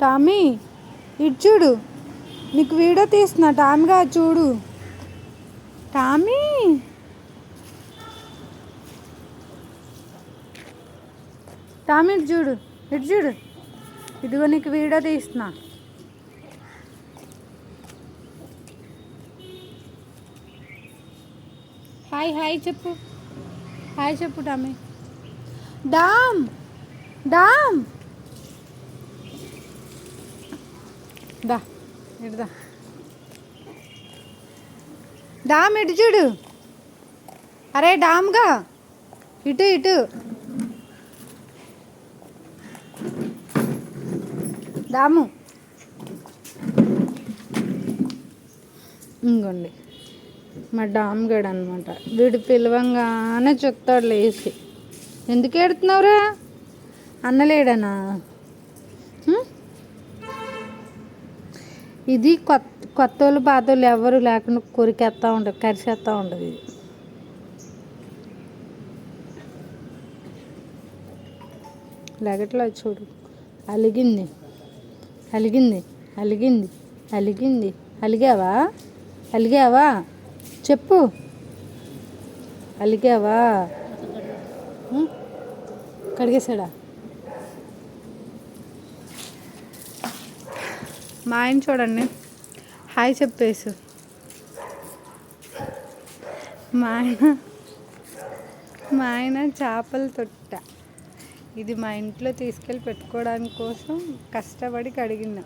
Tommy ఇటు చూడు, నీకు వీడియో తీస్తున్నా. టామీగా చూడు. టామీ టామీ ఇటు చూడు, ఇటు చూడు. ఇదిగో నీకు వీడియో తీస్తున్నా. హాయ్ హాయ్ చెప్పు, హాయ్ చెప్పు టామీ. డామ్ డామ్ దా ఇటుదా. డామ్ ఇటు చూడు. అరే డామ్గా ఇటు ఇటు. డాము ఇంకోండి మా డామ్ గడు అనమాట. వీడు పిలవంగానే చెప్తాడు లేచి. ఎందుకు ఏడుతున్నావురా? అన్నలేడనా? ఇది కొత్త వాళ్ళు పాత వాళ్ళు ఎవరు లేకుండా కొరికేస్తూ ఉంటుంది, కరిసేస్తూ ఉంటుంది. ఇది లెగట్లో చూడు. అలిగింది అలిగింది అలిగింది అలిగింది. అలిగావా? అలిగావా? చెప్పు. అలిగావా? కడిగేసాడా? మా ఆయన చూడండి, హాయ్ చెప్పేసు. మా ఆయన చేపల తొట్ట. ఇది మా ఇంట్లో తీసుకెళ్ళి పెట్టుకోవడానికి కోసం కష్టపడి కడిగిన.